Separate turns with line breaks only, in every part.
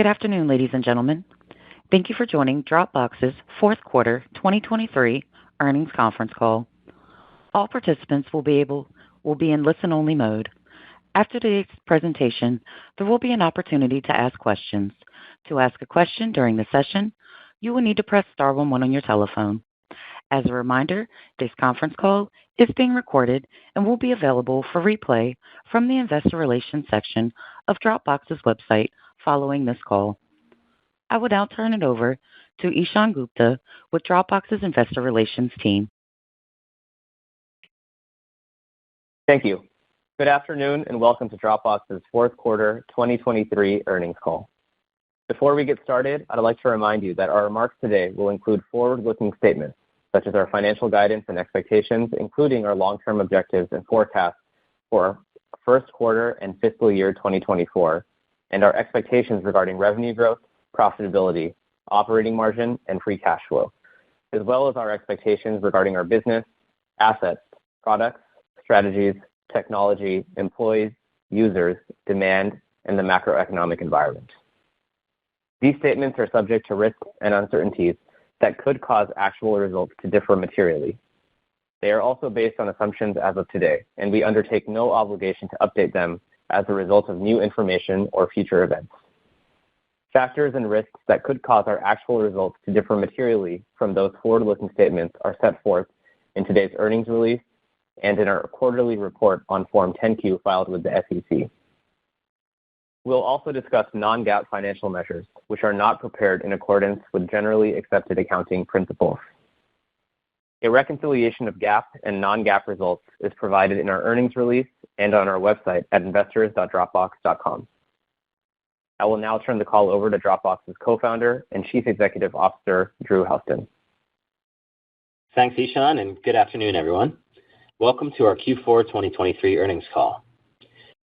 Good afternoon, ladies and gentlemen. Thank you for joining Dropbox's fourth quarter 2023 earnings conference call. All participants will be in listen-only mode. After today's presentation, there will be an opportunity to ask questions. To ask a question during the session, you will need to press star 11 on your telephone. As a reminder, this conference call is being recorded and will be available for replay from the Investor Relations section of Dropbox's website following this call. I will now turn it over to Ishan Gupta with Dropbox's Investor Relations team.
Thank you. Good afternoon and welcome to Dropbox's fourth quarter 2023 earnings call. Before we get started, I'd like to remind you that our remarks today will include forward-looking statements, such as our financial guidance and expectations, including our long-term objectives and forecasts for our first quarter and fiscal year 2024, and our expectations regarding revenue growth, profitability, operating margin, and free cash flow, as well as our expectations regarding our business, assets, products, strategies, technology, employees, users, demand, and the macroeconomic environment. These statements are subject to risks and uncertainties that could cause actual results to differ materially. They are also based on assumptions as of today, and we undertake no obligation to update them as a result of new information or future events. Factors and risks that could cause our actual results to differ materially from those forward-looking statements are set forth in today's earnings release and in our quarterly report on Form 10-Q filed with the SEC. We'll also discuss non-GAAP financial measures, which are not prepared in accordance with generally accepted accounting principles. A reconciliation of GAAP and non-GAAP results is provided in our earnings release and on our website at investors.dropbox.com. I will now turn the call over to Dropbox's co-founder and Chief Executive Officer, Drew Houston.
Thanks, Ishan, and good afternoon, everyone. Welcome to our Q4 2023 earnings call.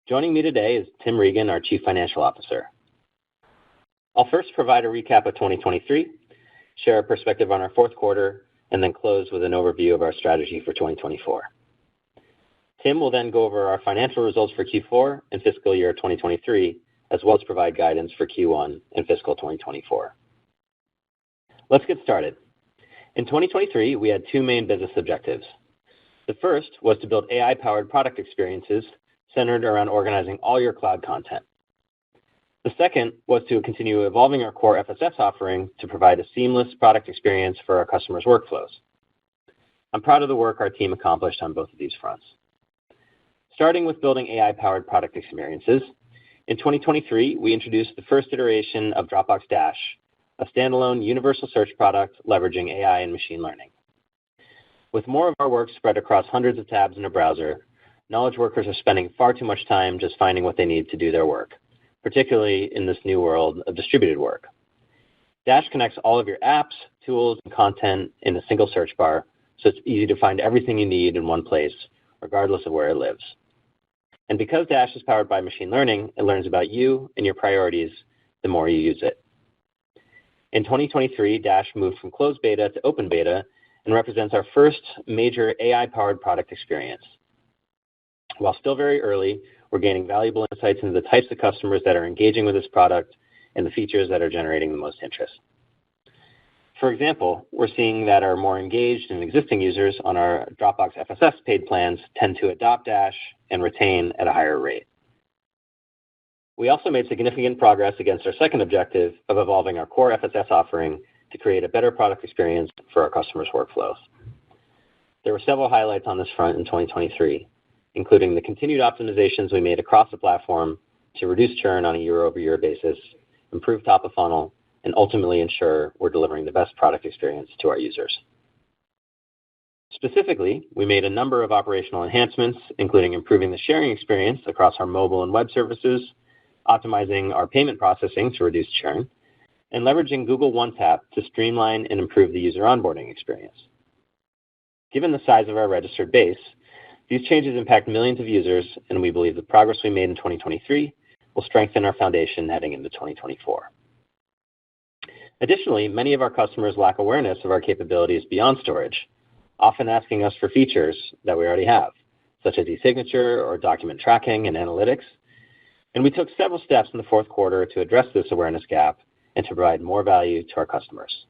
Joining me today is Tim Regan, our Chief Financial Officer. I'll first provide a recap of 2023, share a perspective on our fourth quarter, and then close with an overview of our strategy for 2024. Tim will then go over our financial results for Q4 and fiscal year 2023, as well as provide guidance for Q1 and fiscal 2024. Let's get started. In 2023, we had two main business objectives. The first was to build AI-powered product experiences centered around organizing all your cloud content. The second was to continue evolving our core FSS offering to provide a seamless product experience for our customers' workflows. I'm proud of the work our team accomplished on both of these fronts. Starting with building AI-powered product experiences, in 2023, we introduced the first iteration of Dropbox Dash, a standalone universal search product leveraging AI and machine learning. With more of our work spread across hundreds of tabs in a browser, knowledge workers are spending far too much time just finding what they need to do their work, particularly in this new world of distributed work. Dash connects all of your apps, tools, and content in a single search bar, so it's easy to find everything you need in one place, regardless of where it lives. And because Dash is powered by machine learning, it learns about you and your priorities the more you use it. In 2023, Dash moved from closed beta to open beta and represents our first major AI-powered product experience. While still very early, we're gaining valuable insights into the types of customers that are engaging with this product and the features that are generating the most interest. For example, we're seeing that our more engaged and existing users on our Dropbox FSS paid plans tend to adopt Dash and retain at a higher rate. We also made significant progress against our second objective of evolving our core FSS offering to create a better product experience for our customers' workflows. There were several highlights on this front in 2023, including the continued optimizations we made across the platform to reduce churn on a year-over-year basis, improve top of funnel, and ultimately ensure we're delivering the best product experience to our users. Specifically, we made a number of operational enhancements, including improving the sharing experience across our mobile and web services, optimizing our payment processing to reduce churn, and leveraging Google One Tap to streamline and improve the user onboarding experience. Given the size of our registered base, these changes impact millions of users, and we believe the progress we made in 2023 will strengthen our foundation heading into 2024. Additionally, many of our customers lack awareness of our capabilities beyond storage, often asking us for features that we already have, such as e-signature or document tracking and analytics. And we took several steps in the fourth quarter to address this awareness gap and to provide more value to our customers.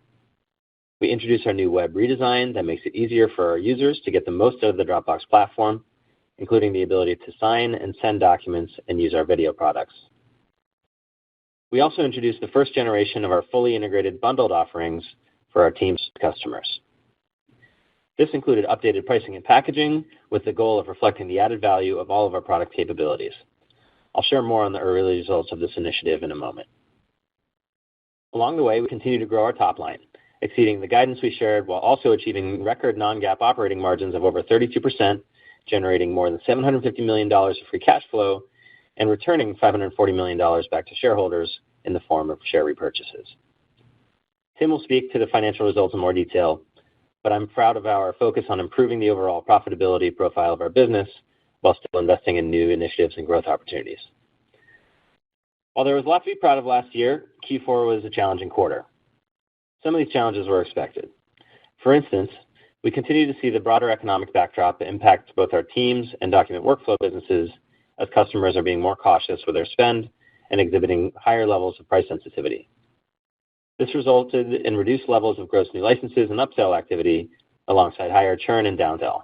We introduced our new web redesign that makes it easier for our users to get the most out of the Dropbox platform, including the ability to sign and send documents and use our video products. We also introduced the first generation of our fully integrated bundled offerings for our Teams customers. This included updated pricing and packaging with the goal of reflecting the added value of all of our product capabilities. I'll share more on the early results of this initiative in a moment. Along the way, we continue to grow our top line, exceeding the guidance we shared while also achieving record non-GAAP operating margins of over 32%, generating more than $750 million of free cash flow, and returning $540 million back to shareholders in the form of share repurchases. Tim will speak to the financial results in more detail, but I'm proud of our focus on improving the overall profitability profile of our business while still investing in new initiatives and growth opportunities. While there was a lot to be proud of last year, Q4 was a challenging quarter. Some of these challenges were expected. For instance, we continue to see the broader economic backdrop impact both our Teams and document workflow businesses as customers are being more cautious with their spend and exhibiting higher levels of price sensitivity. This resulted in reduced levels of gross new licenses and upsell activity alongside higher churn and downsell.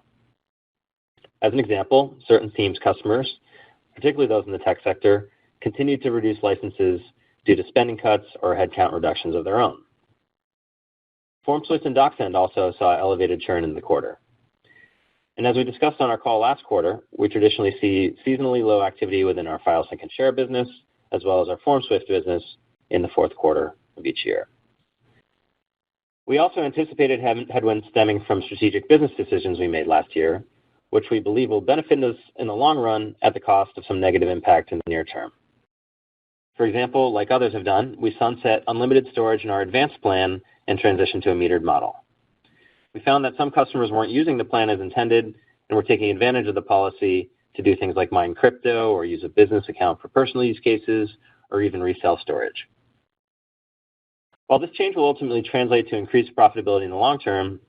As an example, certain Teams customers, particularly those in the tech sector, continued to reduce licenses due to spending cuts or headcount reductions of their own. FormSwift and DocSend also saw elevated churn in the quarter. And as we discussed on our call last quarter, we traditionally see seasonally low activity within our file sync and share business, as well as our FormSwift business in the fourth quarter of each year. We also anticipated headwinds stemming from strategic business decisions we made last year, which we believe will benefit us in the long run at the cost of some negative impact in the near term. For example, like others have done, we sunset unlimited storage in our advanced plan and transitioned to a metered model. We found that some customers weren't using the plan as intended and were taking advantage of the policy to do things like mine crypto or use a business account for personal use cases or even resell storage. While this change will ultimately translate to increased profitability in the long term,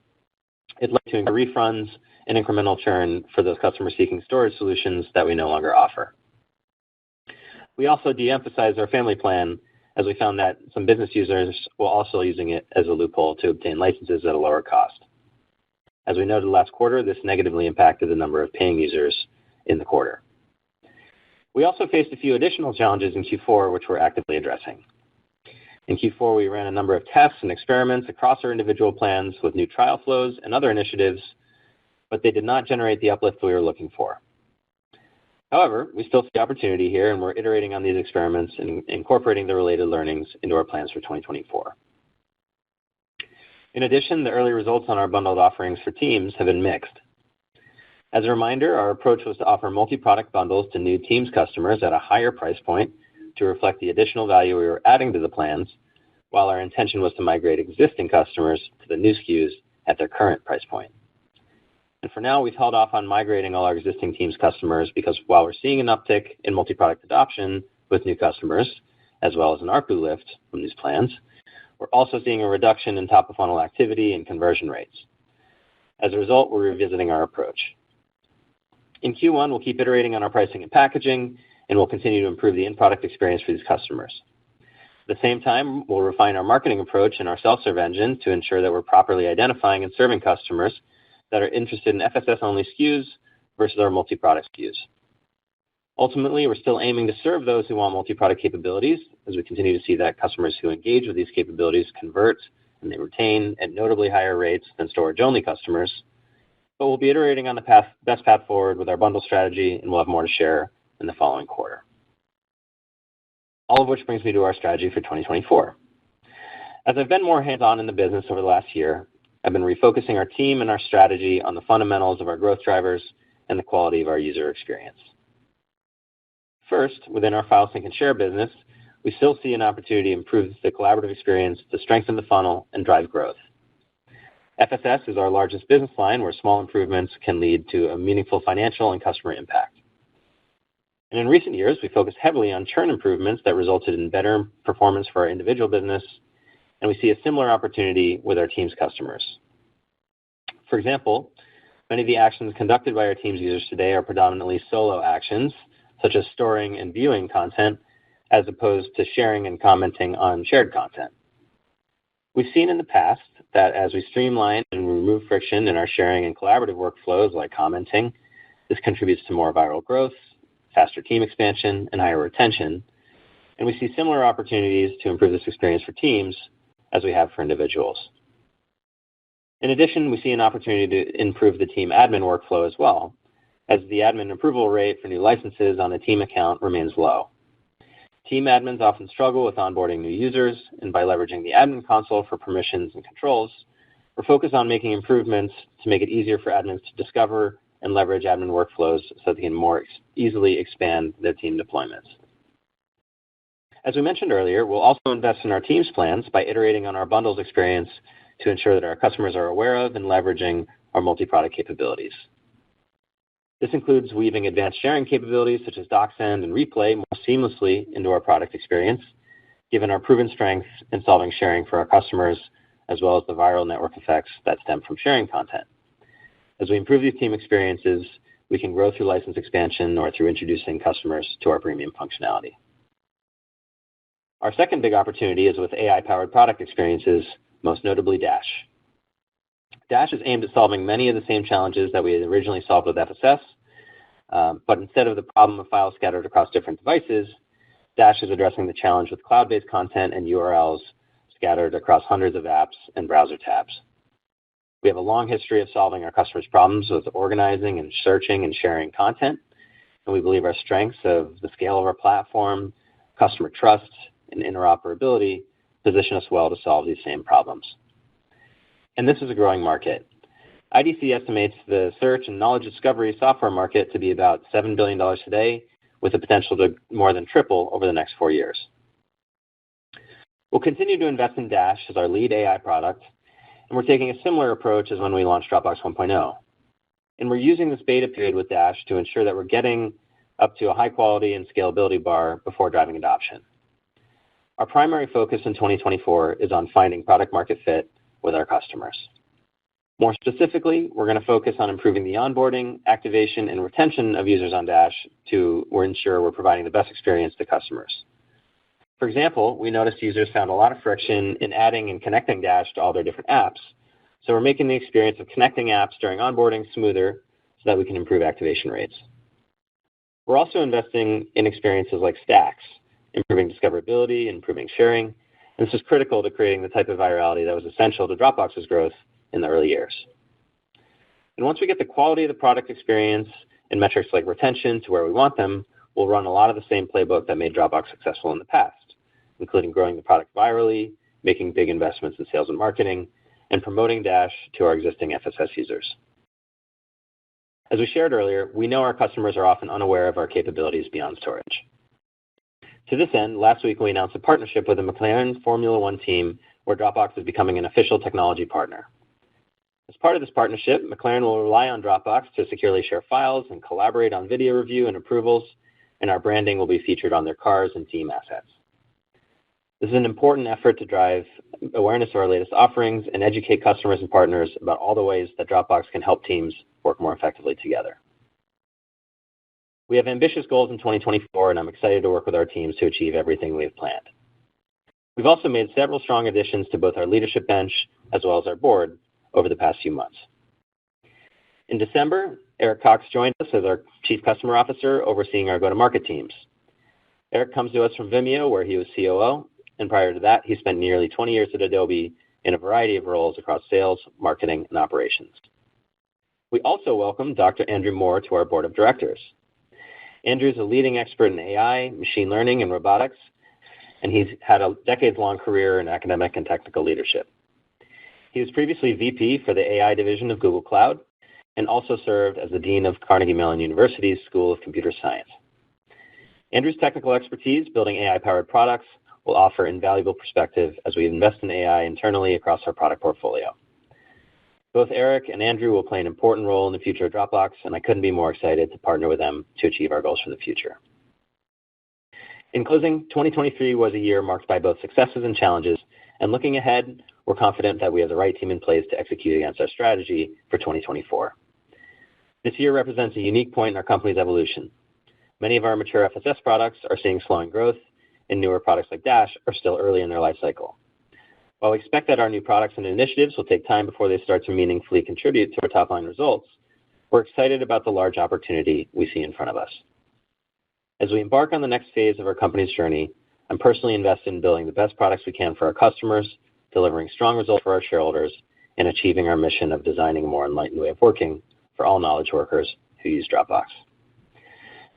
it led to refunds and incremental churn for those customers seeking storage solutions that we no longer offer. We also de-emphasized our family plan as we found that some business users were also using it as a loophole to obtain licenses at a lower cost. As we noted last quarter, this negatively impacted the number of paying users in the quarter. We also faced a few additional challenges in Q4, which we're actively addressing. In Q4, we ran a number of tests and experiments across our individual plans with new trial flows and other initiatives, but they did not generate the uplift we were looking for. However, we still see opportunity here, and we're iterating on these experiments and incorporating the related learnings into our plans for 2024. In addition, the early results on our bundled offerings for Teams have been mixed. As a reminder, our approach was to offer multi-product bundles to new Teams customers at a higher price point to reflect the additional value we were adding to the plans, while our intention was to migrate existing customers to the new SKUs at their current price point. And for now, we've held off on migrating all our existing Teams customers because while we're seeing an uptick in multi-product adoption with new customers, as well as an ARPU lift from these plans, we're also seeing a reduction in top-of-funnel activity and conversion rates. As a result, we're revisiting our approach. In Q1, we'll keep iterating on our pricing and packaging, and we'll continue to improve the in-product experience for these customers. At the same time, we'll refine our marketing approach and our self-serve engine to ensure that we're properly identifying and serving customers that are interested in FSS-only SKUs versus our multi-product SKUs. Ultimately, we're still aiming to serve those who want multi-product capabilities, as we continue to see that customers who engage with these capabilities convert and they retain at notably higher rates than storage-only customers. But we'll be iterating on the best path forward with our bundle strategy, and we'll have more to share in the following quarter. All of which brings me to our strategy for 2024. As I've been more hands-on in the business over the last year, I've been refocusing our team and our strategy on the fundamentals of our growth drivers and the quality of our user experience. First, within our file sync and share business, we still see an opportunity to improve the collaborative experience to strengthen the funnel and drive growth. FSS is our largest business line where small improvements can lead to a meaningful financial and customer impact. And in recent years, we focused heavily on churn improvements that resulted in better performance for our individual business, and we see a similar opportunity with our Teams customers. For example, many of the actions conducted by our Teams users today are predominantly solo actions, such as storing and viewing content, as opposed to sharing and commenting on shared content. We've seen in the past that as we streamline and remove friction in our sharing and collaborative workflows like commenting, this contributes to more viral growth, faster team expansion, and higher retention. And we see similar opportunities to improve this experience for teams as we have for individuals. In addition, we see an opportunity to improve the team admin workflow as well, as the admin approval rate for new licenses on a team account remains low. Team admins often struggle with onboarding new users, and by leveraging the admin console for permissions and controls, we're focused on making improvements to make it easier for admins to discover and leverage admin workflows so they can more easily expand their team deployments. As we mentioned earlier, we'll also invest in our Teams plans by iterating on our bundles experience to ensure that our customers are aware of and leveraging our multi-product capabilities. This includes weaving advanced sharing capabilities such as DocSend and Replay more seamlessly into our product experience, given our proven strength in solving sharing for our customers, as well as the viral network effects that stem from sharing content. As we improve these team experiences, we can grow through license expansion or through introducing customers to our premium functionality. Our second big opportunity is with AI-powered product experiences, most notably Dash. Dash is aimed at solving many of the same challenges that we had originally solved with FSS, but instead of the problem of files scattered across different devices, Dash is addressing the challenge with cloud-based content and URLs scattered across hundreds of apps and browser tabs. We have a long history of solving our customers' problems with organizing and searching and sharing content, and we believe our strengths of the scale of our platform, customer trust, and interoperability position us well to solve these same problems. And this is a growing market. IDC estimates the search and knowledge discovery software market to be about $7 billion today, with the potential to more than triple over the next 4 years. We'll continue to invest in Dash as our lead AI product, and we're taking a similar approach as when we launched Dropbox 1.0. And we're using this beta period with Dash to ensure that we're getting up to a high quality and scalability bar before driving adoption. Our primary focus in 2024 is on finding product market fit with our customers. More specifically, we're going to focus on improving the onboarding, activation, and retention of users on Dash to ensure we're providing the best experience to customers. For example, we noticed users found a lot of friction in adding and connecting Dash to all their different apps. So we're making the experience of connecting apps during onboarding smoother so that we can improve activation rates. We're also investing in experiences like Stacks, improving discoverability, improving sharing, and this is critical to creating the type of virality that was essential to Dropbox's growth in the early years. And once we get the quality of the product experience and metrics like retention to where we want them, we'll run a lot of the same playbook that made Dropbox successful in the past, including growing the product virally, making big investments in sales and marketing, and promoting Dash to our existing FSS users. As we shared earlier, we know our customers are often unaware of our capabilities beyond storage. To this end, last week we announced a partnership with the McLaren Formula One team where Dropbox is becoming an official technology partner. As part of this partnership, McLaren will rely on Dropbox to securely share files and collaborate on video review and approvals, and our branding will be featured on their cars and team assets. This is an important effort to drive awareness of our latest offerings and educate customers and partners about all the ways that Dropbox can help teams work more effectively together. We have ambitious goals in 2024, and I'm excited to work with our teams to achieve everything we have planned. We've also made several strong additions to both our leadership bench as well as our board over the past few months. In December, Eric Cox joined us as our Chief Customer Officer overseeing our go-to-market teams. Eric comes to us from Vimeo, where he was COO, and prior to that, he spent nearly 20 years at Adobe in a variety of roles across sales, marketing, and operations. We also welcome Dr. Andrew Moore to our board of directors. Andrew is a leading expert in AI, machine learning, and robotics, and he's had a decades-long career in academic and technical leadership. He was previously VP for the AI division of Google Cloud and also served as the Dean of Carnegie Mellon University's School of Computer Science. Andrew's technical expertise building AI-powered products will offer invaluable perspective as we invest in AI internally across our product portfolio. Both Eric and Andrew will play an important role in the future of Dropbox, and I couldn't be more excited to partner with them to achieve our goals for the future. In closing, 2023 was a year marked by both successes and challenges, and looking ahead, we're confident that we have the right team in place to execute against our strategy for 2024. This year represents a unique point in our company's evolution. Many of our mature FSS products are seeing slowing growth, and newer products like Dash are still early in their life cycle. While we expect that our new products and initiatives will take time before they start to meaningfully contribute to our top-line results, we're excited about the large opportunity we see in front of us. As we embark on the next phase of our company's journey, I'm personally invested in building the best products we can for our customers, delivering strong results for our shareholders, and achieving our mission of designing a more enlightened way of working for all knowledge workers who use Dropbox.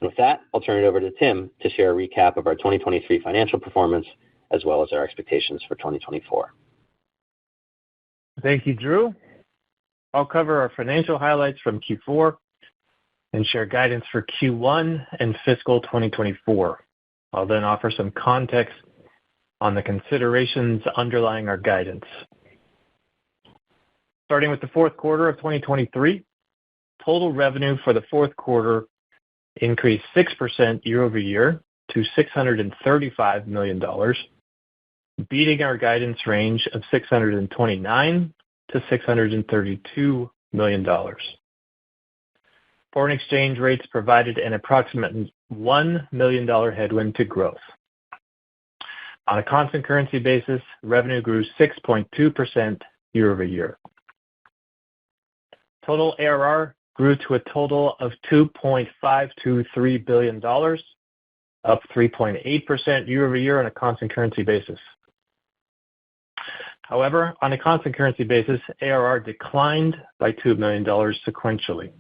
And with that, I'll turn it over to Tim to share a recap of our 2023 financial performance, as well as our expectations for 2024.
Thank you, Drew. I'll cover our financial highlights from Q4 and share guidance for Q1 and fiscal 2024. I'll then offer some context on the considerations underlying our guidance. Starting with the fourth quarter of 2023, total revenue for the fourth quarter increased 6% year-over-year to $635 million, beating our guidance range of $629 to $632 million. Foreign exchange rates provided an approximate $1 million headwind to growth. On a constant currency basis, revenue grew 6.2% year-over-year. Total ARR grew to a total of $2.523 billion, up 3.8% year-over-year on a constant currency basis. However, on a constant currency basis, ARR declined by $2 million sequentially.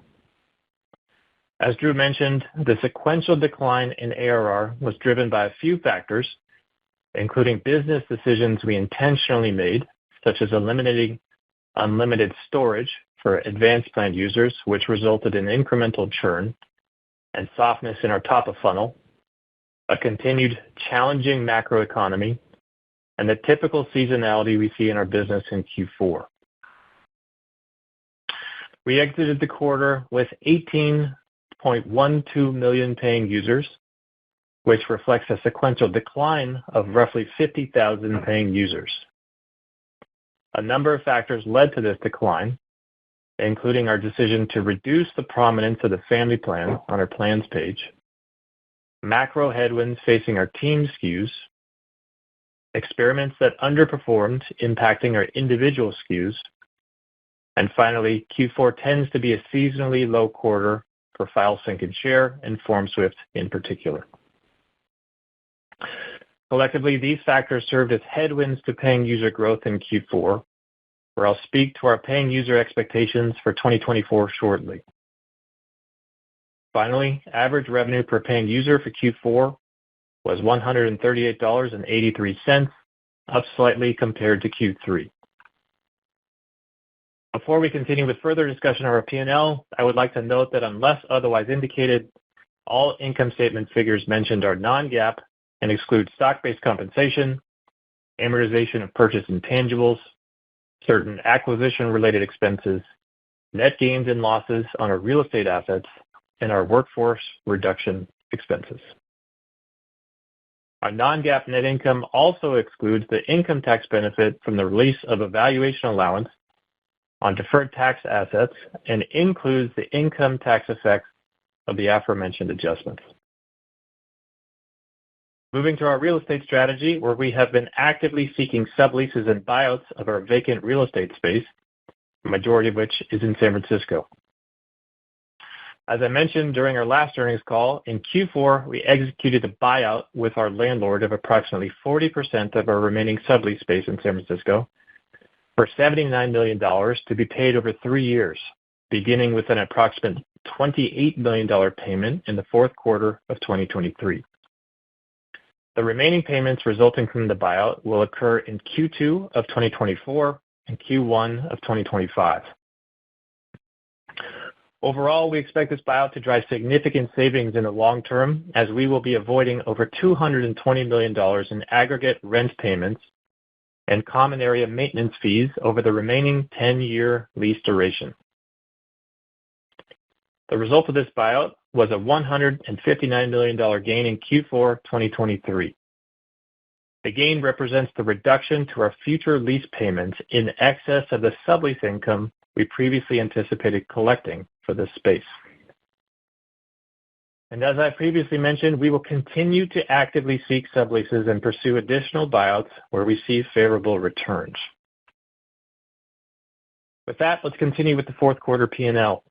As Drew mentioned, the sequential decline in ARR was driven by a few factors, including business decisions we intentionally made, such as eliminating unlimited storage for advanced plan users, which resulted in incremental churn and softness in our top of funnel, a continued challenging macroeconomy, and the typical seasonality we see in our business in Q4. We exited the quarter with 18.12 million paying users, which reflects a sequential decline of roughly 50,000 paying users. A number of factors led to this decline, including our decision to reduce the prominence of the family plan on our plans page, macro headwinds facing our team SKUs, experiments that underperformed impacting our individual SKUs, and finally, Q4 tends to be a seasonally low quarter for File Sync and Share and FormSwift in particular. Collectively, these factors served as headwinds to paying user growth in Q4, where I'll speak to our paying user expectations for 2024 shortly. Finally, average revenue per paying user for Q4 was $138.83, up slightly compared to Q3. Before we continue with further discussion of our P&L, I would like to note that unless otherwise indicated, all income statement figures mentioned are non-GAAP and exclude stock-based compensation, amortization of purchased intangibles, certain acquisition-related expenses, net gains and losses on our real estate assets, and our workforce reduction expenses. Our non-GAAP net income also excludes the income tax benefit from the release of a valuation allowance on deferred tax assets and includes the income tax effects of the aforementioned adjustments. Moving to our real estate strategy, where we have been actively seeking subleases and buyouts of our vacant real estate space, the majority of which is in San Francisco. As I mentioned during our last earnings call, in Q4, we executed a buyout with our landlord of approximately 40% of our remaining sublease space in San Francisco for $79 million to be paid over 3 years, beginning with an approximate $28 million payment in the fourth quarter of 2023. The remaining payments resulting from the buyout will occur in Q2 of 2024 and Q1 of 2025. Overall, we expect this buyout to drive significant savings in the long term, as we will be avoiding over $220 million in aggregate rent payments and common area maintenance fees over the remaining 10-year lease duration. The result of this buyout was a $159 million gain in Q4 2023. The gain represents the reduction to our future lease payments in excess of the sublease income we previously anticipated collecting for this space. And as I previously mentioned, we will continue to actively seek subleases and pursue additional buyouts where we see favorable returns. With that, let's continue with the fourth quarter P&L.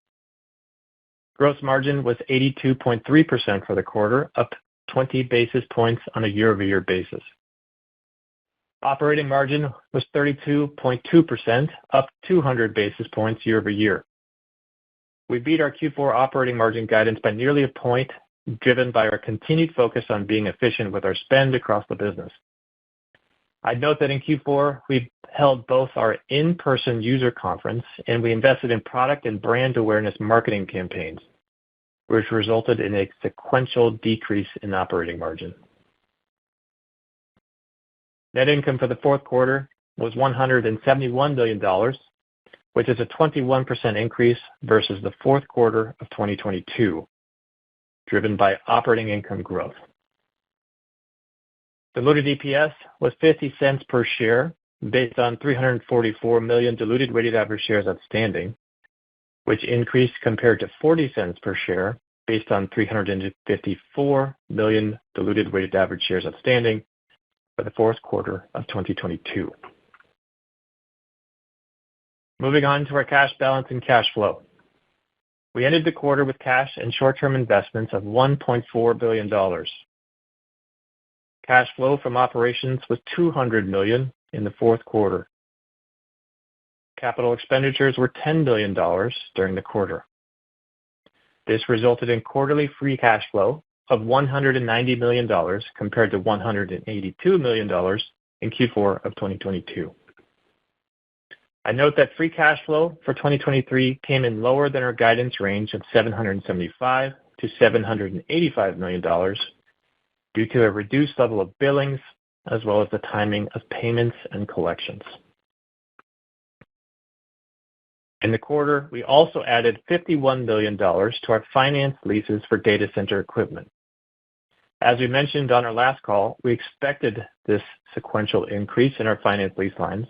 Gross margin was 82.3% for the quarter, up 20 basis points on a year-over-year basis. Operating margin was 32.2%, up 200 basis points year-over-year. We beat our Q4 operating margin guidance by nearly a point, driven by our continued focus on being efficient with our spend across the business. I'd note that in Q4, we held both our in-person user conference and we invested in product and brand awareness marketing campaigns, which resulted in a sequential decrease in operating margin. Net income for the fourth quarter was $171 million, which is a 21% increase versus the fourth quarter of 2022, driven by operating income growth. Diluted EPS was 50 cents per share based on 344 million diluted weighted average shares outstanding, which increased compared to 40 cents per share based on 354 million diluted weighted average shares outstanding for the fourth quarter of 2022. Moving on to our cash balance and cash flow. We ended the quarter with cash and short-term investments of $1.4 billion. Cash flow from operations was $200 million in the fourth quarter. Capital expenditures were $10 million during the quarter. This resulted in quarterly free cash flow of $190 million compared to $182 million in Q4 of 2022. I note that free cash flow for 2023 came in lower than our guidance range of $775 to $785 million due to a reduced level of billings as well as the timing of payments and collections. In the quarter, we also added $51 million to our finance leases for data center equipment. As we mentioned on our last call, we expected this sequential increase in our finance lease lines,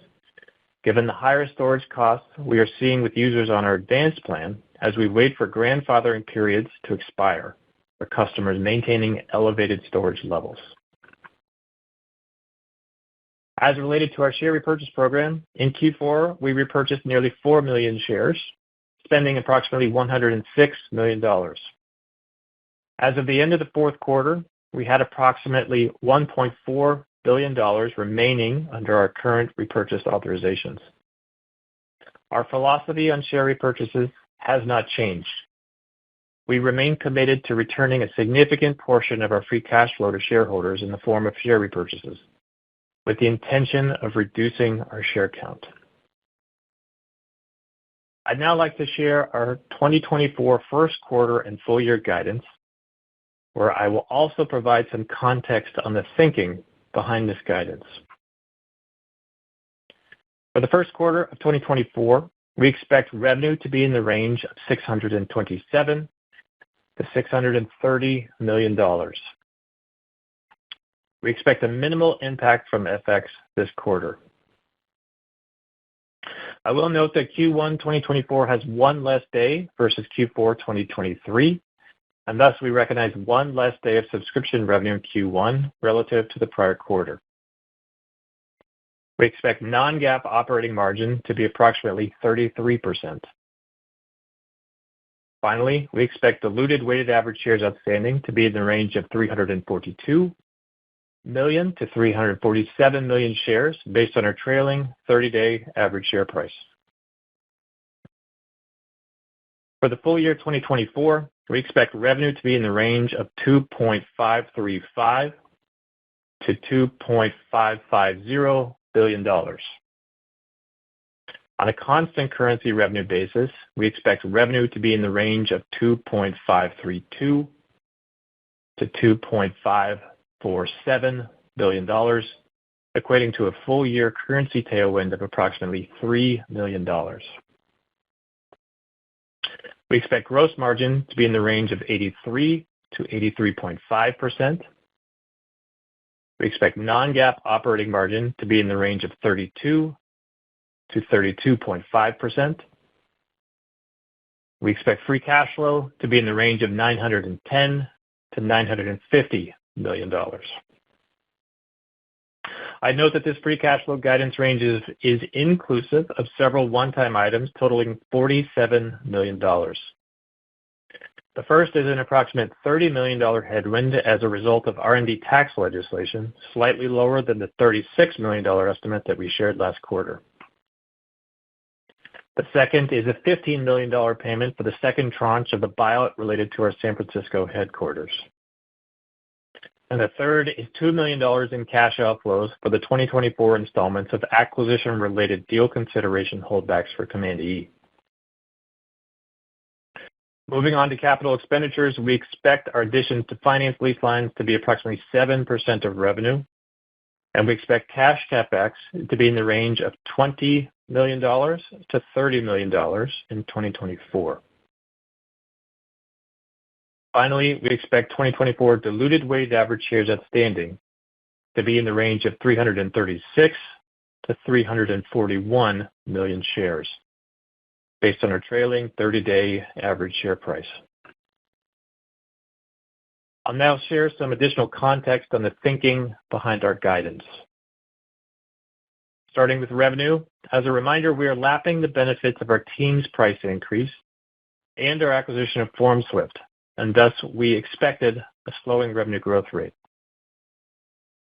given the higher storage costs we are seeing with users on our advanced plan as we wait for grandfathering periods to expire, for customers maintaining elevated storage levels. As related to our share repurchase program, in Q4, we repurchased nearly 4 million shares, spending approximately $106 million. As of the end of the fourth quarter, we had approximately $1.4 billion remaining under our current repurchase authorizations. Our philosophy on share repurchases has not changed. We remain committed to returning a significant portion of our free cash flow to shareholders in the form of share repurchases, with the intention of reducing our share count. I'd now like to share our 2024 first quarter and full year guidance, where I will also provide some context on the thinking behind this guidance. For the first quarter of 2024, we expect revenue to be in the range of $627 to $630 million. We expect a minimal impact from FX this quarter. I will note that Q1 2024 has one less day versus Q4 2023, and thus we recognize one less day of subscription revenue in Q1 relative to the prior quarter. We expect non-GAAP operating margin to be approximately 33%. Finally, we expect diluted weighted average shares outstanding to be in the range of 342 million to 347 million shares based on our trailing 30-day average share price. For the full year 2024, we expect revenue to be in the range of $2.535 to $2.550 billion. On a constant currency revenue basis, we expect revenue to be in the range of $2.532 to $2.547 billion, equating to a full year currency tailwind of approximately $3 million. We expect gross margin to be in the range of 83 to 83.5%. We expect non-GAAP operating margin to be in the range of 32 to 32.5%. We expect free cash flow to be in the range of $910 to $950 million. I note that this free cash flow guidance range is inclusive of several one-time items totaling $47 million. The first is an approximate $30 million headwind as a result of R&D tax legislation, slightly lower than the $36 million estimate that we shared last quarter. The second is a $15 million payment for the second tranche of the buyout related to our San Francisco headquarters. And the third is $2 million in cash outflows for the 2024 installments of acquisition-related deal consideration holdbacks for Command E. Moving on to capital expenditures, we expect our additions to finance lease lines to be approximately 7% of revenue, and we expect cash CapEx to be in the range of $20 million to $30 million in 2024. Finally, we expect 2024 diluted weighted average shares outstanding to be in the range of 336 to 341 million shares, based on our trailing 30-day average share price. I'll now share some additional context on the thinking behind our guidance. Starting with revenue, as a reminder, we are lapping the benefits of our Teams price increase and our acquisition of FormSwift, and thus we expected a slowing revenue growth rate.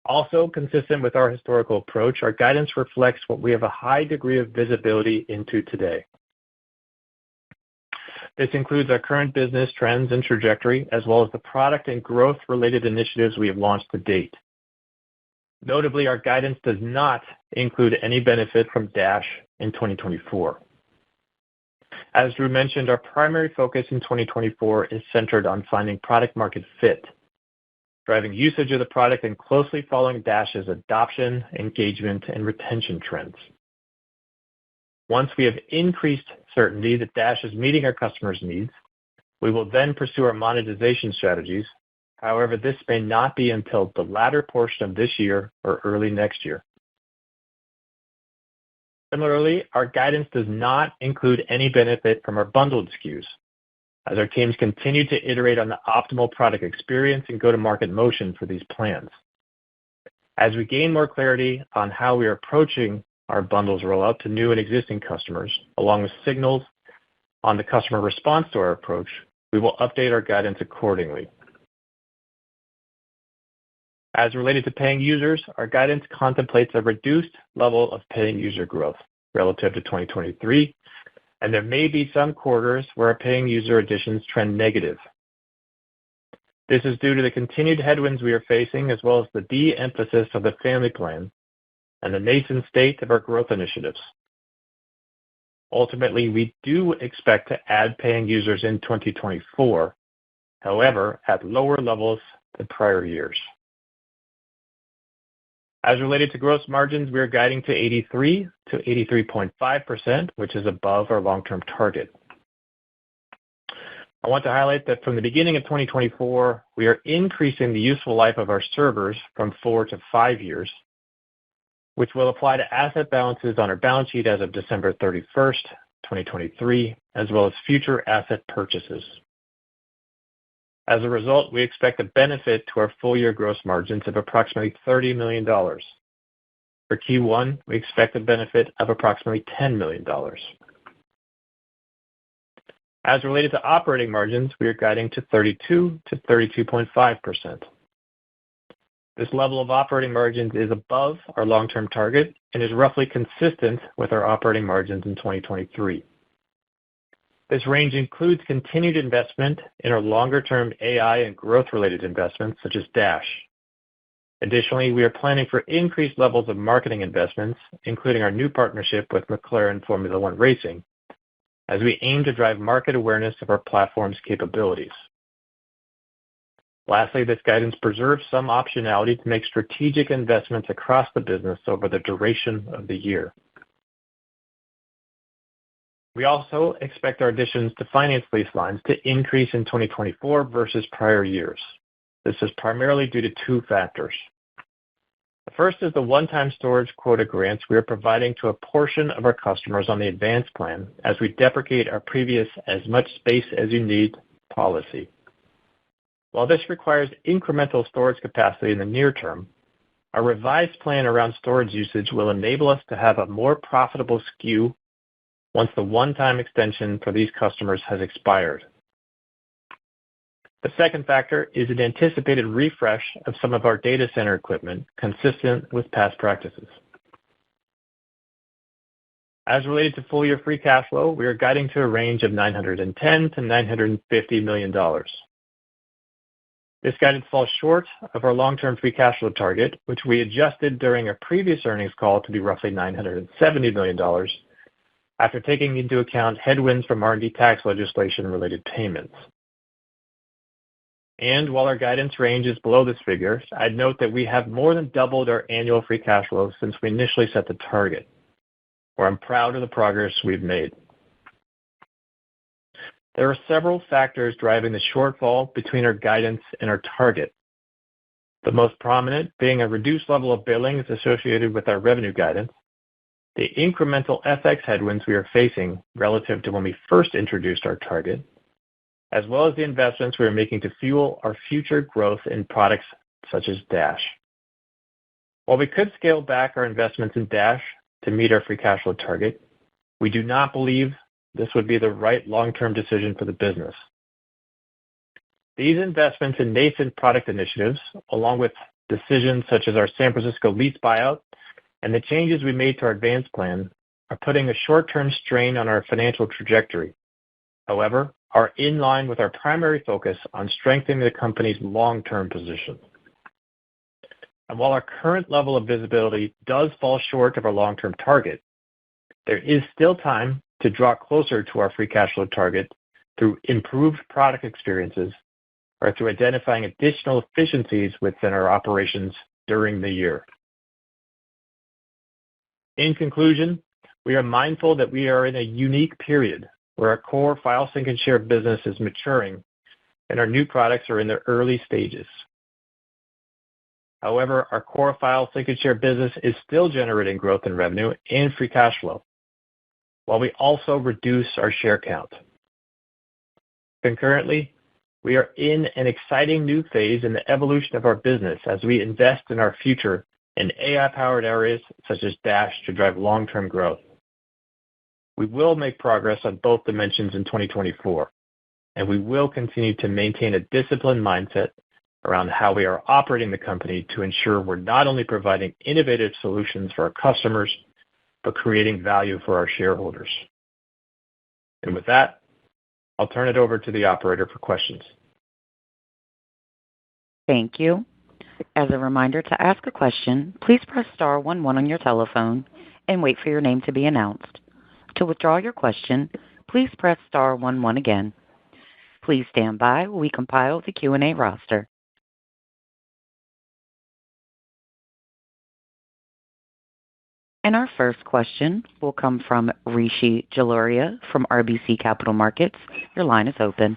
Also, consistent with our historical approach, our guidance reflects what we have a high degree of visibility into today. This includes our current business trends and trajectory, as well as the product and growth-related initiatives we have launched to date. Notably, our guidance does not include any benefit from Dash in 2024. As Drew mentioned, our primary focus in 2024 is centered on finding product-market fit, driving usage of the product, and closely following Dash's adoption, engagement, and retention trends. Once we have increased certainty that Dash is meeting our customers' needs, we will then pursue our monetization strategies. However, this may not be until the latter portion of this year or early next year. Similarly, our guidance does not include any benefit from our bundled SKUs, as our teams continue to iterate on the optimal product experience and go-to-market motion for these plans. As we gain more clarity on how we are approaching our bundles rollout to new and existing customers, along with signals on the customer response to our approach, we will update our guidance accordingly. As related to paying users, our guidance contemplates a reduced level of paying user growth relative to 2023, and there may be some quarters where our paying user additions trend negative. This is due to the continued headwinds we are facing, as well as the de-emphasis of the family plan and the nascent state of our growth initiatives. Ultimately, we do expect to add paying users in 2024, however, at lower levels than prior years. As related to gross margins, we are guiding to 83 to 83.5%, which is above our long-term target. I want to highlight that from the beginning of 2024, we are increasing the useful life of our servers from 4 to 5 years, which will apply to asset balances on our balance sheet as of December 31st, 2023, as well as future asset purchases. As a result, we expect a benefit to our full-year gross margins of approximately $30 million. For Q1, we expect a benefit of approximately $10 million. As related to operating margins, we are guiding to 32 to 32.5%. This level of operating margins is above our long-term target and is roughly consistent with our operating margins in 2023. This range includes continued investment in our longer-term AI and growth-related investments, such as Dash. Additionally, we are planning for increased levels of marketing investments, including our new partnership with McLaren Formula One Racing, as we aim to drive market awareness of our platform's capabilities. Lastly, this guidance preserves some optionality to make strategic investments across the business over the duration of the year. We also expect our additions to finance lease lines to increase in 2024 versus prior years. This is primarily due to two factors. The first is the one-time storage quota grants we are providing to a portion of our customers on the Advanced plan as we deprecate our previous as much space as you need policy. While this requires incremental storage capacity in the near term, our revised plan around storage usage will enable us to have a more profitable SKU once the one-time extension for these customers has expired. The second factor is an anticipated refresh of some of our data center equipment consistent with past practices. As related to full-year free cash flow, we are guiding to a range of $910 to $950 million. This guidance falls short of our long-term free cash flow target, which we adjusted during a previous earnings call to be roughly $970 million after taking into account headwinds from R&D tax legislation-related payments. And while our guidance range is below this figure, I'd note that we have more than doubled our annual free cash flow since we initially set the target, where I'm proud of the progress we've made. There are several factors driving the shortfall between our guidance and our target, the most prominent being a reduced level of billings associated with our revenue guidance, the incremental FX headwinds we are facing relative to when we first introduced our target, as well as the investments we are making to fuel our future growth in products such as Dash. While we could scale back our investments in Dash to meet our free cash flow target, we do not believe this would be the right long-term decision for the business. These investments in nascent product initiatives, along with decisions such as our San Francisco lease buyout and the changes we made to our advance plan, are putting a short-term strain on our financial trajectory. However, are in line with our primary focus on strengthening the company's long-term position. And while our current level of visibility does fall short of our long-term target, there is still time to draw closer to our free cash flow target through improved product experiences or through identifying additional efficiencies within our operations during the year. In conclusion, we are mindful that we are in a unique period where our core file sync and share business is maturing and our new products are in their early stages. However, our core file sync and share business is still generating growth in revenue and free cash flow, while we also reduce our share count. Concurrently, we are in an exciting new phase in the evolution of our business as we invest in our future in AI-powered areas such as Dash to drive long-term growth. We will make progress on both dimensions in 2024, and we will continue to maintain a disciplined mindset around how we are operating the company to ensure we're not only providing innovative solutions for our customers, but creating value for our shareholders. And with that, I'll turn it over to the operator for questions.
Thank you. As a reminder, to ask a question, please press star 11 on your telephone and wait for your name to be announced. To withdraw your question, please press star 11 again. Please stand by while we compile the Q&A roster. And our first question will come from Rishi Jaluria from RBC Capital Markets. Your line is open.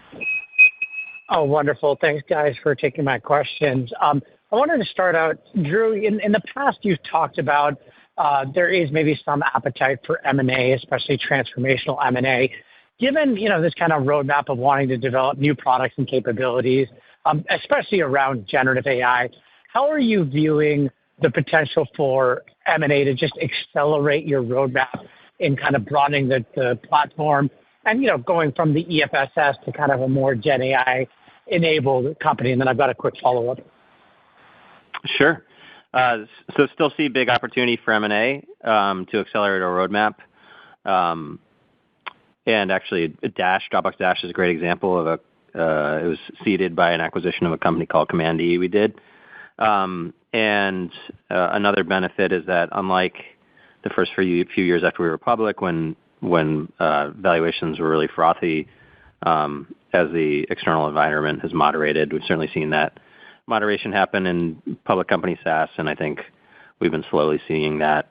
Oh, wonderful. Thanks, guys, for taking my questions. I wanted to start out, Drew, in the past you've talked about there is maybe some appetite for M&A, especially transformational M&A. Given this kind of roadmap of wanting to develop new products and capabilities, especially around generative AI, how are you viewing the potential for M&A to just accelerate your roadmap in kind of broadening the platform and, going from the EFSS to kind of a more Gen AI-enabled company? And then I've got a quick follow-up.
Sure. So still see big opportunity for M&A to accelerate our roadmap. And actually, Dropbox Dash is a great example of it was seeded by an acquisition of a company called Command E we did. And another benefit is that unlike the first few years after we were public, when valuations were really frothy, as the external environment has moderated, we've certainly seen that moderation happen in public company SaaS, and I think we've been slowly seeing that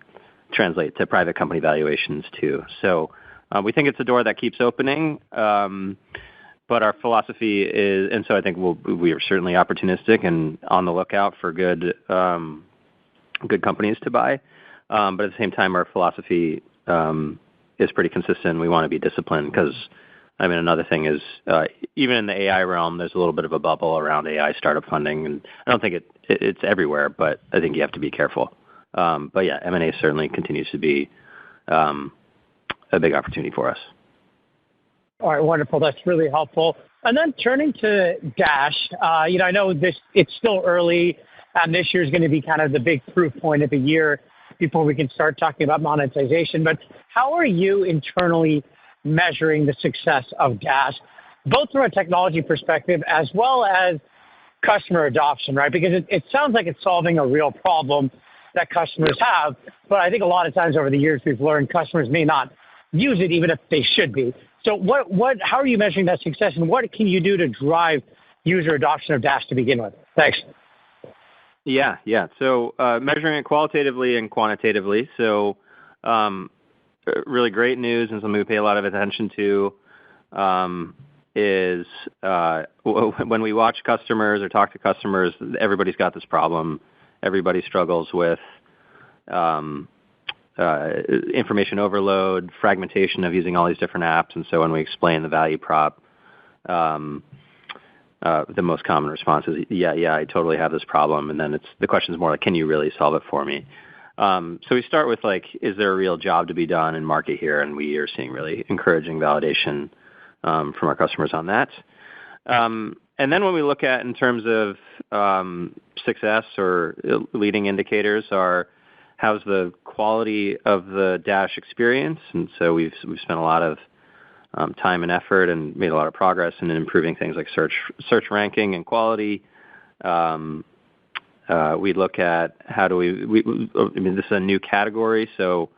translate to private company valuations too. So we think it's a door that keeps opening, but our philosophy is, and so I think we are certainly opportunistic and on the lookout for good companies to buy. But at the same time, our philosophy is pretty consistent. We want to be disciplined because I mean, another thing is even in the AI realm, there's a little bit of a bubble around AI startup funding, and I don't think it's everywhere, but I think you have to be careful. But yeah, M&A certainly continues to be a big opportunity for us.
All right, wonderful. That's really helpful. And then turning to Dash, I know it's still early, and this year is going to be kind of the big proof point of the year before we can start talking about monetization. But how are you internally measuring the success of Dash, both from a technology perspective as well as customer adoption, right? Because it sounds like it's solving a real problem that customers have, but I think a lot of times over the years we've learned customers may not use it even if they should be. So how are you measuring that success, and what can you do to drive user adoption of Dash to begin with? Thanks.
Yeah. So measuring it qualitatively and quantitatively. So really great news and something we pay a lot of attention to is when we watch customers or talk to customers, everybody's got this problem. Everybody struggles with information overload, fragmentation of using all these different apps. And so when we explain the value prop, the most common response is, yeah, I totally have this problem. And then the question is more like, can you really solve it for me? So we start with is there a real job to be done in market here? And we are seeing really encouraging validation from our customers on that. And then when we look at in terms of success or leading indicators are how's the quality of the Dash experience. And so we've spent a lot of time and effort and made a lot of progress in improving things like search ranking and quality. We look at how do this is a new category, so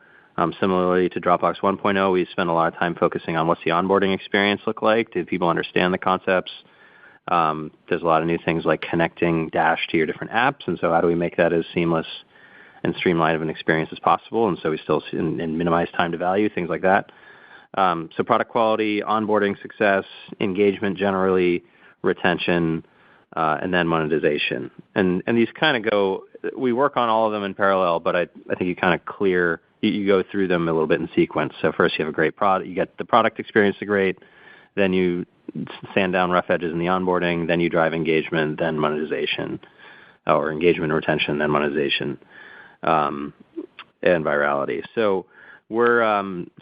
similarly to Dropbox 1.0, we spend a lot of time focusing on what's the onboarding experience look like. Do people understand the concepts? There's a lot of new things like connecting Dash to your different apps, and so how do we make that as seamless and streamlined of an experience as possible? And so we still and minimize time to value, things like that. So product quality, onboarding success, engagement generally, retention, and then monetization. And these kind of go, we work on all of them in parallel, but I think you kind of you go through them a little bit in sequence. So first you have a great product, you get the product experience to great, then you sand down rough edges in the onboarding, then you drive engagement, then monetization, or engagement and retention, then monetization, and virality. So we're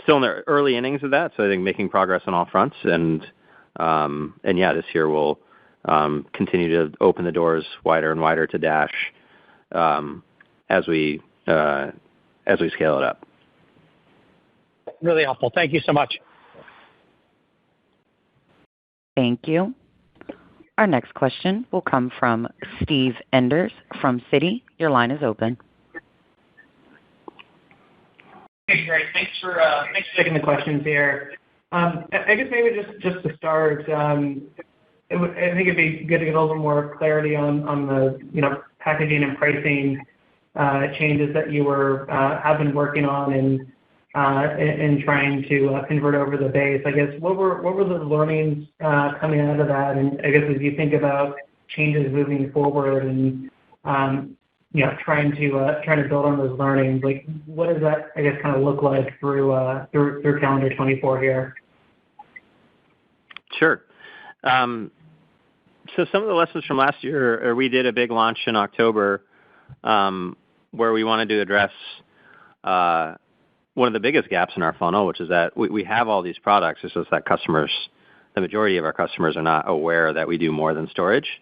still in the early innings of that, so I think making progress on all fronts. And yeah, this year we'll continue to open the doors wider and wider to Dash as we scale it up.
Really helpful. Thank you so much.
Thank you. Our next question will come from Steve Enders from Citi. Your line is open.
Hey, great. Thanks for taking the questions here. I guess maybe just to start, I think it'd be good to get a little more clarity on the packaging and pricing changes that you have been working on and trying to convert over the base. I guess what were the learnings coming out of that? And I guess as you think about changes moving forward and trying to build on those learnings, like what does that I guess kind of look like through calendar 24 here?
Sure. So some of the lessons from last year, we did a big launch in October where we wanted to address one of the biggest gaps in our funnel, which is that we have all these products. It's just that the majority of our customers are not aware that we do more than storage.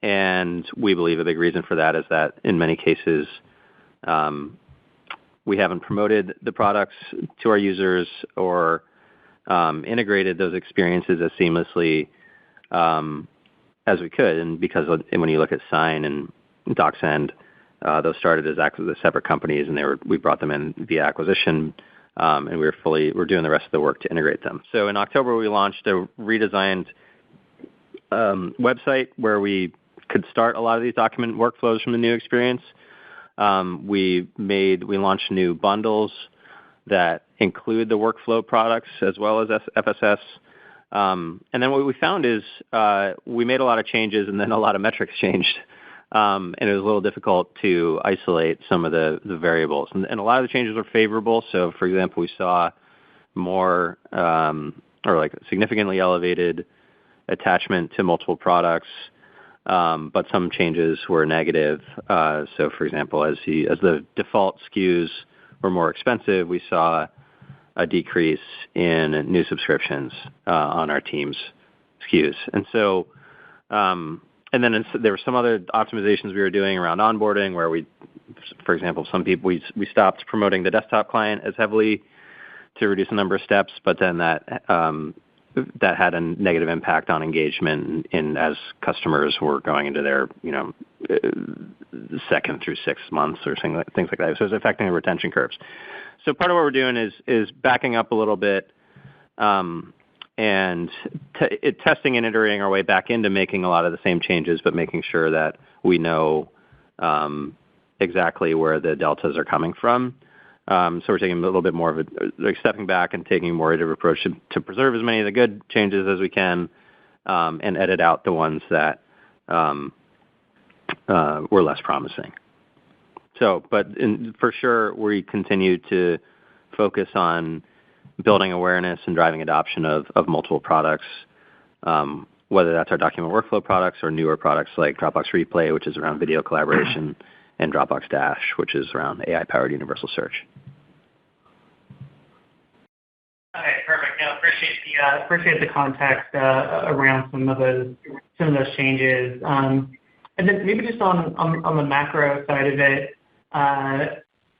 And we believe a big reason for that is that in many cases, we haven't promoted the products to our users or integrated those experiences as seamlessly as we could. And because when you look at Sign and DocSend, those started as separate companies, and we brought them in via acquisition, and we're doing the rest of the work to integrate them. So in October, we launched a redesigned website where we could start a lot of these document workflows from the new experience. We launched new bundles that include the workflow products as well as FSS. And then what we found is we made a lot of changes, and then a lot of metrics changed. And it was a little difficult to isolate some of the variables. And a lot of the changes were favorable. So, for example, we saw
more or like significantly elevated attachment to multiple products, but some changes were negative. So, for example, as the default SKUs were more expensive, we saw a decrease in new subscriptions on our team's SKUs. And so, and then there were some other optimizations we were doing around onboarding where for example, some people, we stopped promoting the desktop client as heavily to reduce the number of steps, but then that had a negative impact on engagement as customers were going into their, second through 6 months or things like that. So it's affecting the retention curves. So part of what we're doing is backing up a little bit, and testing and iterating our way back into making a lot of the same changes, but making sure that we know exactly where the deltas are coming from. So we're taking a little bit more of stepping back and taking a more iterative approach to preserve as many of the good changes as we can, and edit out the ones that were less promising. So, but for sure, we continue to focus on building awareness and driving adoption of multiple products, whether that's our document workflow products or newer products like Dropbox Replay, which is around video collaboration, and Dropbox Dash, which is around AI-powered universal search.
Okay, perfect. Yeah, appreciate the context around some of those changes. And then maybe just on the macro side of it,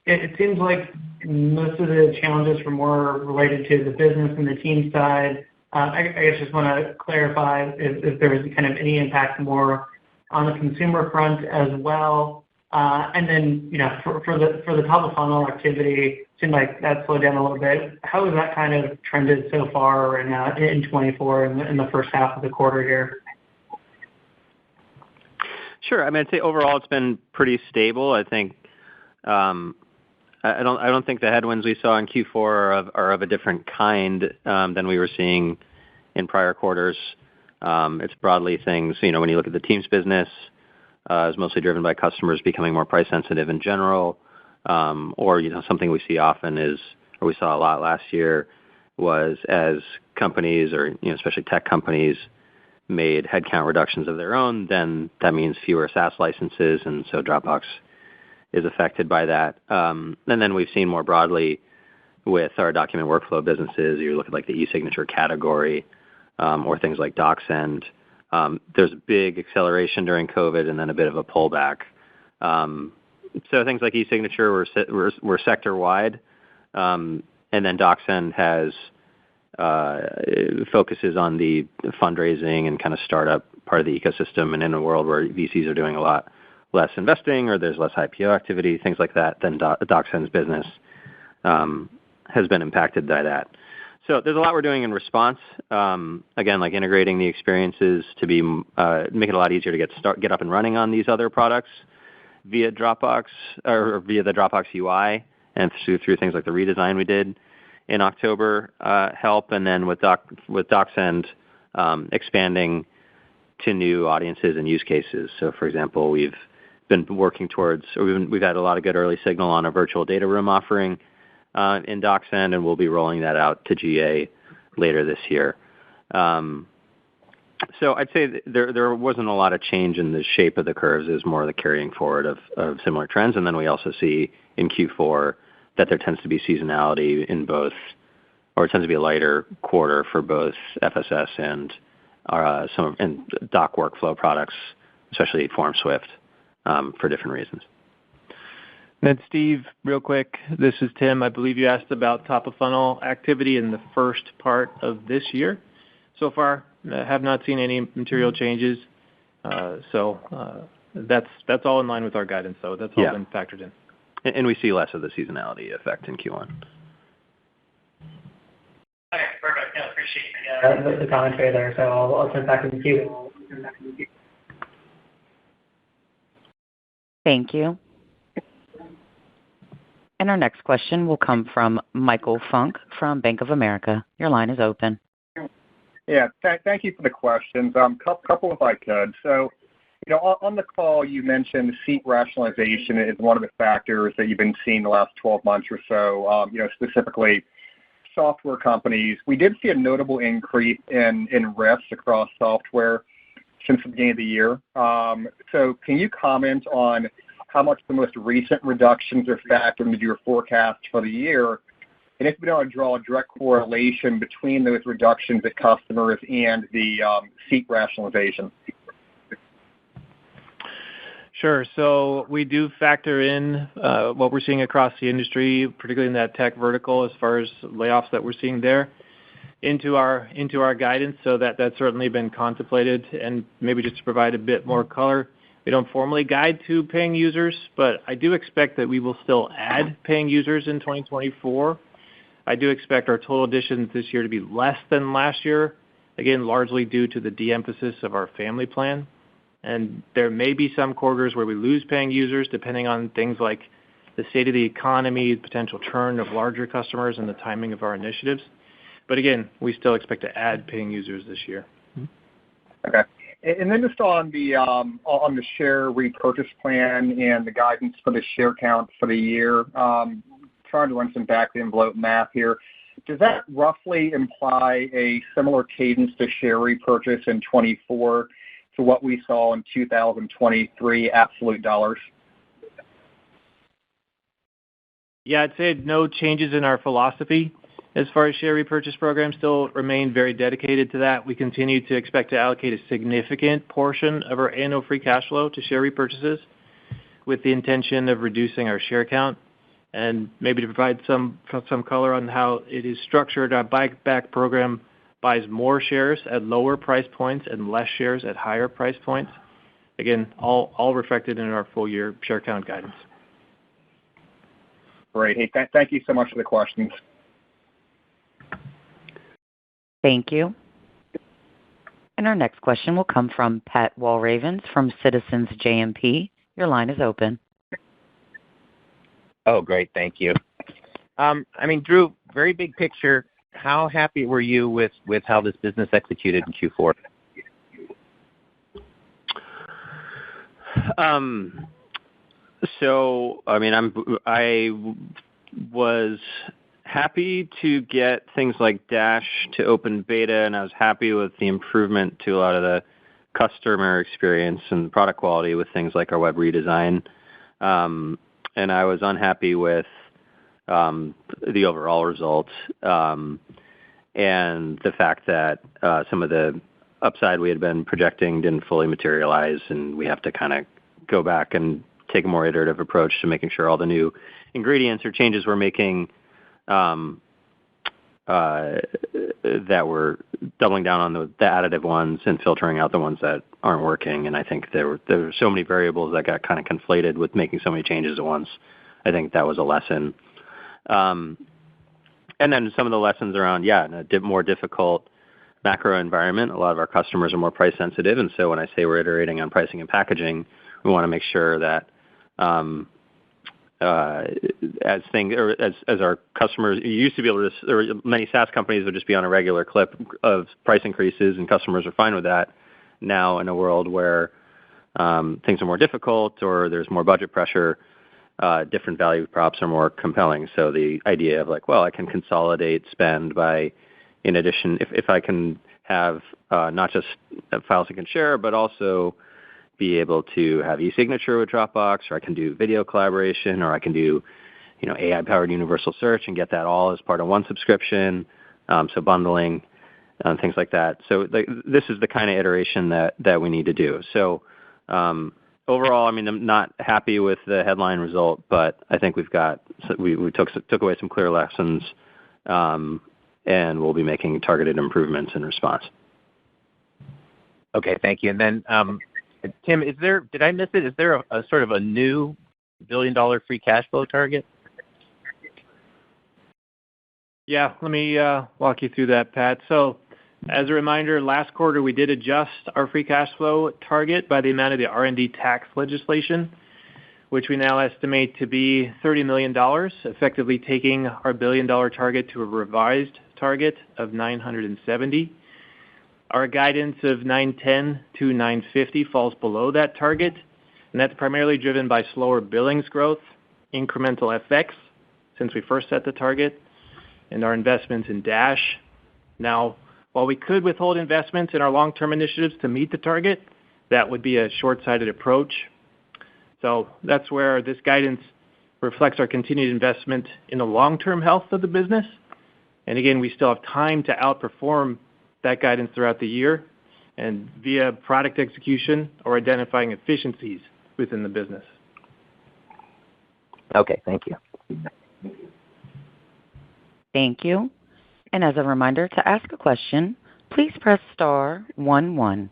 it seems like most of the challenges were more related to the business and the team side. I guess just want to clarify if there was kind of any impact more on the consumer front as well. And then, for the top of funnel activity, it seemed like that slowed down a little bit. How has that kind of trended so far in 24 in the first half of the quarter here?
Sure. I mean, I'd say overall it's been pretty stable. I think I don't think the headwinds we saw in Q4 are of a different kind than we were seeing in prior quarters. It's broadly things, when you look at the Teams business, is mostly driven by customers becoming more price sensitive in general, or something we see often or we saw a lot last year, was as companies or especially tech companies made headcount reductions of their own, then that means fewer SaaS licenses, and so Dropbox is affected by that. And then we've seen more broadly with our document workflow businesses, you look at like the e-signature category, or things like DocSend. There's a big acceleration during COVID and then a bit of a pullback. So things like e-signature were sector-wide, and then DocSend focuses on the fundraising and kind of startup part of the ecosystem, and in a world where VCs are doing a lot less investing or there's less IPO activity, things like that, then DocSend's business has been impacted by that. So there's a lot we're doing in response. Again, like integrating the experiences to make it a lot easier to get up and running on these other products via Dropbox or via the Dropbox UI, and through things like the redesign we did in October help, and then with DocSend expanding to new audiences and use cases. So, for example, we've been working towards, or we've had a lot of good early signal on a virtual data room offering in DocSend, and we'll be rolling that out to GA later this year. So I'd say there wasn't a lot of change in the shape of the curves. It was more the carrying forward of similar trends. And then we also see in Q4 that there tends to be seasonality in both, or it tends to be a lighter quarter for both FSS and and doc workflow products, especially FormSwift, for different reasons.
And then Steve, real quick, this is Tim. I believe you asked about top of funnel activity in the first part of this year. So far, have not seen any material changes. So that's all in line with our guidance, though. That's all been factored in.
And we see less of the seasonality effect in Q1.
Okay, perfect. Yeah, appreciate the commentary there. So I'll turn back to the queue.
Thank you. And our next question will come from Michael Funk from Bank of America. Your line is open.
Yeah, thank you for the questions. Couple if I could. So, on the call, you mentioned seat rationalization is one of the factors that you've been seeing the last 12 months or so, specifically software companies, we did see a notable increase in risks across software since the beginning of the year. So can you comment on how much the most recent reductions are factored into your forecast for the year? And if we don't draw a direct correlation between those reductions at customers and the seat rationalization.
Sure. So we do factor in what we're seeing across the industry, particularly in that tech vertical, as far as layoffs that we're seeing there, into our guidance. So that's certainly been contemplated. And maybe just to provide a bit more color, we don't formally guide to paying users, but I do expect that we will still add paying users in 2024. I do expect our total additions this year to be less than last year, again, largely due to the de-emphasis of our family plan. And there may be some quarters where we lose paying users, depending on things like the state of the economy, potential churn of larger customers, and the timing of our initiatives. But again, we still expect to add paying users this year.
Okay. And then just on the share repurchase plan and the guidance for the share count for the year, trying to run some back-of-the-envelope math here. Does that roughly imply a similar cadence to share repurchase in 24 to what we saw in 2023 absolute dollars?
Yeah, I'd say no changes in our philosophy. As far as share repurchase programs, still remain very dedicated to that. We continue to expect to allocate a significant portion of our annual free cash flow to share repurchases with the intention of reducing our share count. And maybe to provide some color on how it is structured, our buyback program buys more shares at lower price points and less shares at higher price points. Again, all reflected in our full-year share count guidance.
Great. Hey, thank you so much for the questions.
Thank you. And our next question will come from Pat Walravens from Citizens JMP. Your line is open.
Oh, great. Thank you. Drew, very big picture, how happy were you with how this business executed in Q4?
I was happy to get things like Dash to open beta, and I was happy with the improvement to a lot of the customer experience and product quality with things like our web redesign. And I was unhappy with the overall results and the fact that some of the upside we had been projecting didn't fully materialize, and we have to kind of go back and take a more iterative approach to making sure all the new ingredients or changes we're making that we're doubling down on the additive ones and filtering out the ones that aren't working. And I think there were so many variables that got kind of conflated with making so many changes at once. I think that was a lesson. And then some of the lessons around, in a more difficult macro environment, a lot of our customers are more price sensitive. And so when I say we're iterating on pricing and packaging, we want to make sure that as our customers, you used to be able to, or many SaaS companies would just be on a regular clip of price increases, and customers are fine with that. Now, in a world where things are more difficult or there's more budget pressure, different value props are more compelling. So the idea of I can consolidate spend by, in addition, if I can have not just files I can share, but also be able to have e-signature with Dropbox, or I can do video collaboration, or I can do, AI-powered universal search and get that all as part of one subscription. So bundling, things like that. So this is the kind of iteration that we need to do. So overall, I'm not happy with the headline result, but I think we took away some clear lessons, and we'll be making targeted improvements in response.
Okay, thank you. And then, Tim, did I miss it? Is there a sort of a new $1 billion free cash flow target?
Yeah, let me walk you through that, Pat. So as a reminder, last quarter we did adjust our free cash flow target by the amount of the R&D tax legislation, which we now estimate to be $30 million, effectively taking our $1 billion target to a revised target of $970. Our guidance of $910 to $950 falls below that target, and that's primarily driven by slower billings growth, incremental FX since we first set the target, and our investments in Dash. Now, while we could withhold investments in our long-term initiatives to meet the target, that would be a short-sighted approach. So that's where this guidance reflects our continued investment in the long-term health of the business. And again, we still have time to outperform that guidance throughout the year and via product execution or identifying efficiencies within the business.
Okay, thank you.
Thank you. And as a reminder, to ask a question, please press star 11.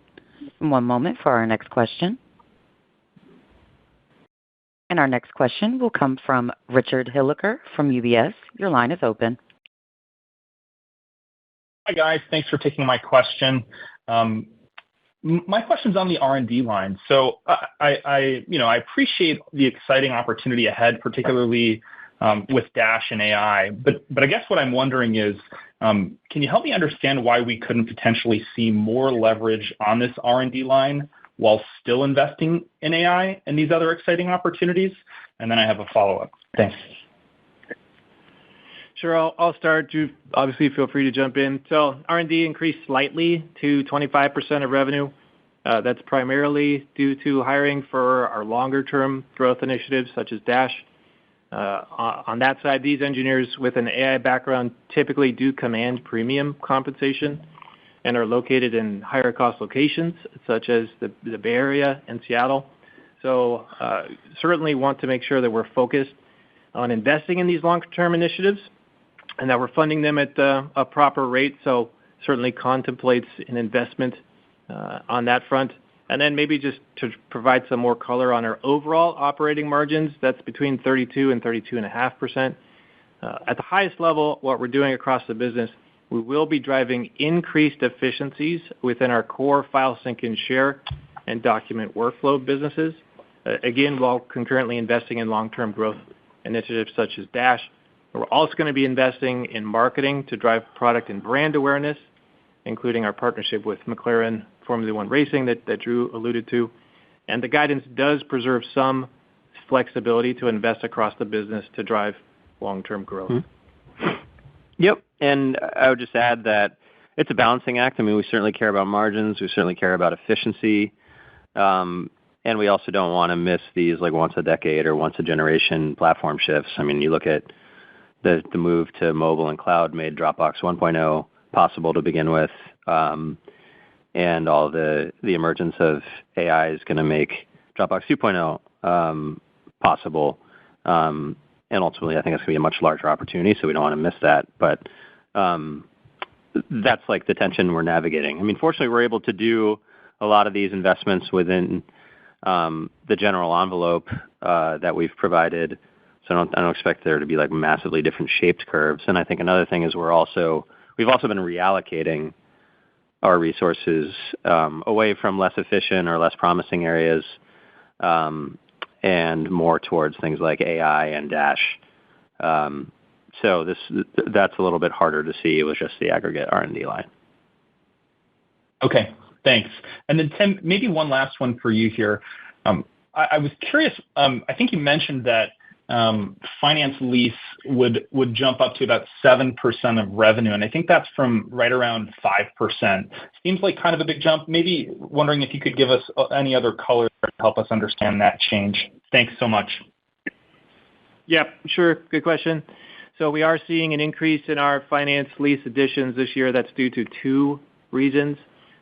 One moment for our next question. And our next question will come from Richard Hilliker from UBS. Your line is open.
Hi, guys. Thanks for taking my question. My question's on the R&D line. So I appreciate the exciting opportunity ahead, particularly with Dash and AI. But I guess what I'm wondering is, can you help me understand why we couldn't potentially see more leverage on this R&D line while still investing in AI and these other exciting opportunities? And then I have a follow-up. Thanks.
Sure, I'll start. You obviously feel free to jump in. So R&D increased slightly to 25% of revenue. That's primarily due to hiring for our longer-term growth initiatives such as Dash. On that side, these engineers with an AI background typically do command premium compensation and are located in higher cost locations such as the Bay Area and Seattle. So certainly want to make sure that we're focused on investing in these long-term initiatives and that we're funding them at a proper rate. So certainly contemplates an investment on that front. And then maybe just to provide some more color on our overall operating margins, that's between 32 and 32.5%. At the highest level, what we're doing across the business, we will be driving increased efficiencies within our core file sync and share and document workflow businesses. Again, while concurrently investing in long-term growth initiatives such as Dash. We're also going to be investing in marketing to drive product and brand awareness, including our partnership with McLaren Formula One Racing that Drew alluded to. And the guidance does preserve some flexibility to invest across the business to drive long-term growth.
Mm-hmm. Yep. And I would just add that it's a balancing act. I mean, we certainly care about margins. We certainly care about efficiency. And we also don't want to miss these like once a decade or once a generation platform shifts. I mean, you look at the move to mobile and cloud made Dropbox 1.0 possible to begin with. And all the emergence of AI is going to make Dropbox 2.0 possible. And ultimately, I think it's going to be a much larger opportunity, so we don't want to miss that. But that's like the tension we're navigating. I mean, fortunately, we're able to do a lot of these investments within the general envelope that we've provided. So I don't expect there to be like massively different shaped curves. And I think another thing is we've also been reallocating our resources away from less efficient or less promising areas and more towards things like AI and Dash. So that's a little bit harder to see with just the aggregate R&D line.
Okay, thanks. And then Tim, maybe one last one for you here. I was curious. I think you mentioned that finance lease would jump up to about 7% of revenue, and I think that's from right around 5%. Seems like kind of a big jump. Maybe wondering if you could give us any other color to help us understand that change. Thanks so much.
Yeah, sure. Good question. So we are seeing an increase in our finance lease additions this year. That's due to two reasons.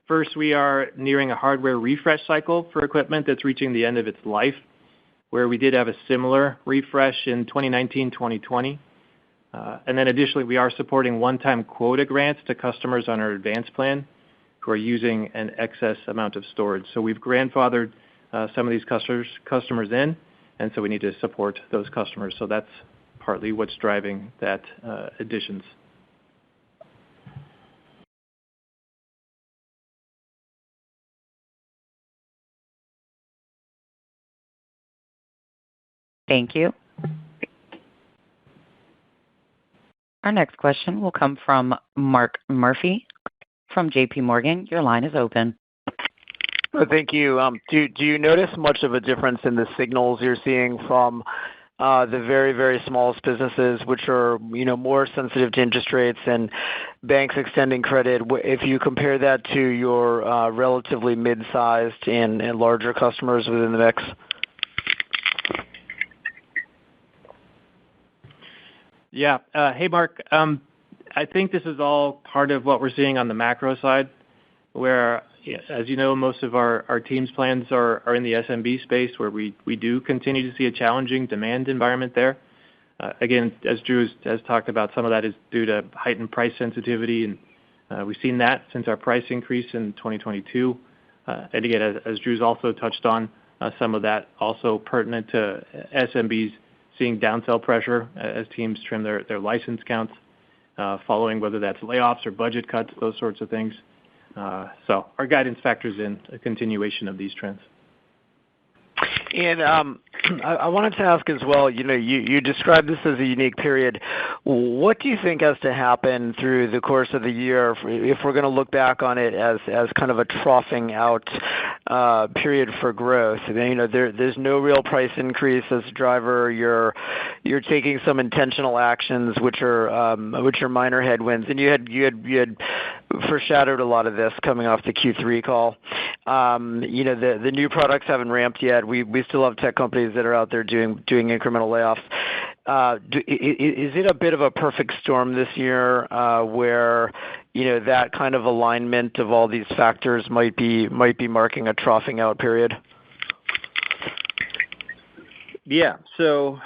First, we are nearing a hardware refresh cycle for equipment that's reaching the end of its life, where we did have a similar refresh in 2019, 2020. And then additionally, we are supporting one-time quota grants to customers on our advanced plan who are using an excess amount of storage. So we've grandfathered some of these customers in, and so we need to support those customers. So that's partly what's driving that additions.
Thank you. Our next question will come from Mark Murphy from JP Morgan. Your line is open.
Thank you. Do you notice much of a difference in the signals you're seeing from the very, very smallest businesses, which are, more sensitive to interest rates and banks extending credit, if you compare that to your relatively mid-sized and larger customers within the mix?
Yeah. Hey, Mark. I think this is all part of what we're seeing on the macro side, where, as you know, most of our teams plans are in the SMB space, where we do continue to see a challenging demand environment there. Again, as Drew has talked about, some of that is due to heightened price sensitivity, and we've seen that since our price increase in 2022. And again, as Drew's also touched on, some of that also pertinent to SMBs seeing downsell pressure as teams trim their license counts, following whether that's layoffs or budget cuts, those sorts of things. So our guidance factors in a continuation of these trends.
And I wanted to ask as well, you described this as a unique period. What do you think has to happen through the course of the year if we're going to look back on it as kind of a troughing out period for growth? There's no real price increase as a driver. You're taking some intentional actions, which are minor headwinds, and you had foreshadowed a lot of this coming off the Q3 call. The new products haven't ramped yet. We still have tech companies that are out there doing incremental layoffs. Is it a bit of a perfect storm this year where that kind of alignment of all these factors might be marking a troughing out period?
Yeah. So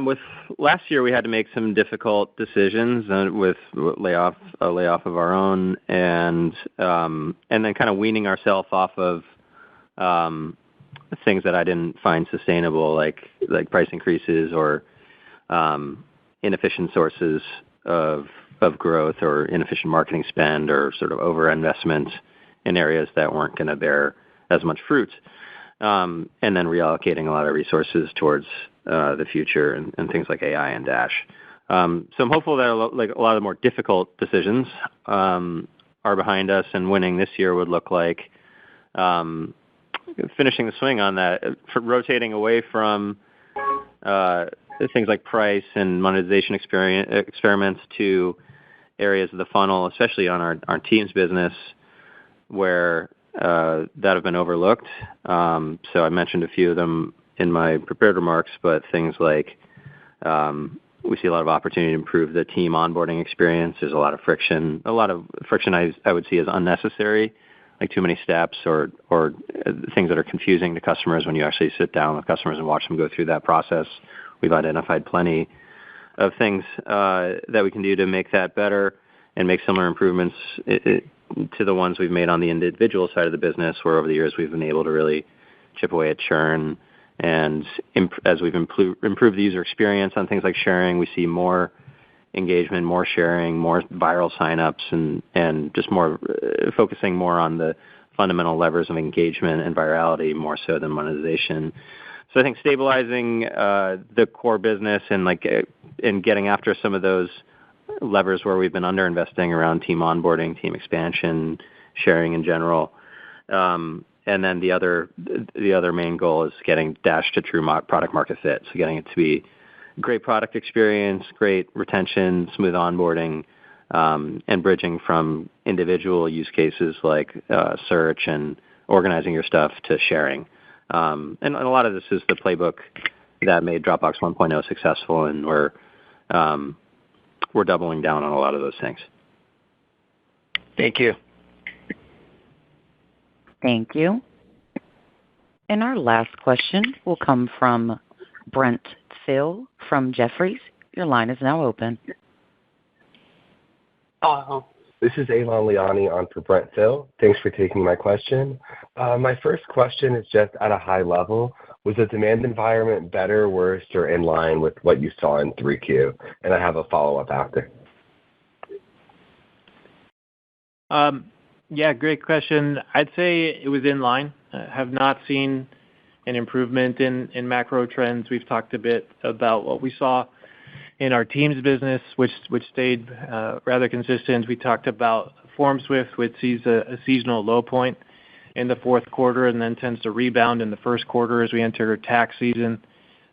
with last year, we had to make some difficult decisions with a layoff of our own, and then kind of weaning ourselves off of things that I didn't find sustainable, like price increases or inefficient sources of growth or inefficient marketing spend or sort of over-investment in areas that weren't going to bear as much fruit. And then reallocating a lot of resources towards the future and things like AI and Dash. So I'm hopeful that a lot of the more difficult decisions are behind us, and winning this year would look like finishing the swing on that, rotating away from things like price and monetization experiments to areas of the funnel, especially on our teams business, where that have been overlooked. So I mentioned a few of them in my prepared remarks, but things like we see a lot of opportunity to improve the team onboarding experience. There's a lot of friction. I would see as unnecessary, like too many steps or things that are confusing to customers when you actually sit down with customers and watch them go through that process. We've identified plenty of things that we can do to make that better and make similar improvements to the ones we've made on the individual side of the business, where over the years we've been able to really chip away at churn. And as we've improved the user experience on things like sharing, we see more engagement, more sharing, more viral signups, and just more focusing more on the fundamental levers of engagement and virality more so than monetization. So I think stabilizing the core business and getting after some of those levers where we've been underinvesting around team onboarding, team expansion, sharing in general. And then the other main goal is getting Dash to true product market fit. So getting it to be great product experience, great retention, smooth onboarding, and bridging from individual use cases like search and organizing your stuff to sharing. And a lot of this is the playbook that made Dropbox 1.0 successful, and we're doubling down on a lot of those things.
Thank you.
Thank you. And our last question will come from Brent Thill from Jefferies. Your line is now open.
This is Elan Liani on for Brent Thill. Thanks for taking my question. My first question is just at a high level. Was the demand environment better, worse, or in line with what you saw in 3Q? And I have a follow-up after.
Yeah, great question. I'd say it was in line. Have not seen an improvement in macro trends. We've talked a bit about what we saw in our teams business, which stayed rather consistent. We talked about FormSwift, which sees a seasonal low point in the fourth quarter and then tends to rebound in the first quarter as we enter tax season.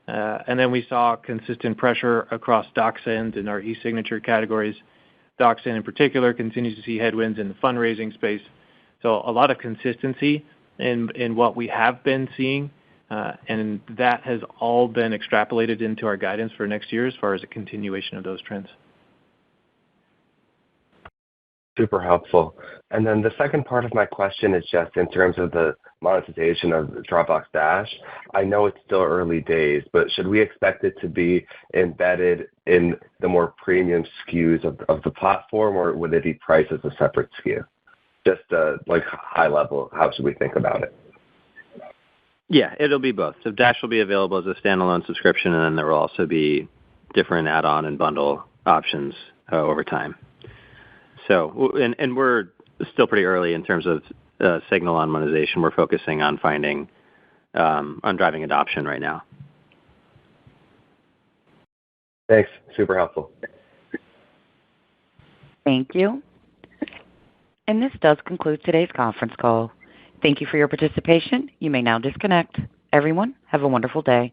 And then we saw consistent pressure across DocSend and our e-signature categories. DocSend in particular continues to see headwinds in the fundraising space. So a lot of consistency in what we have been seeing, and that has all been extrapolated into our guidance for next year as far as a continuation of those trends.
Super helpful. And then the second part of my question is just in terms of the monetization of Dropbox Dash. I know it's still early days, but should we expect it to be embedded in the more premium SKUs of the platform, or would it be priced as a separate SKU? Just like high level, how should we think about it?
Yeah, it'll be both. So Dash will be available as a standalone subscription, and then there will also be different add-on and bundle options over time. So, and we're still pretty early in terms of signal on monetization. We're focusing on on driving adoption right now.
Thanks. Super helpful.
Thank you. And this does conclude today's conference call. Thank you for your participation. You may now disconnect. Everyone, have a wonderful day.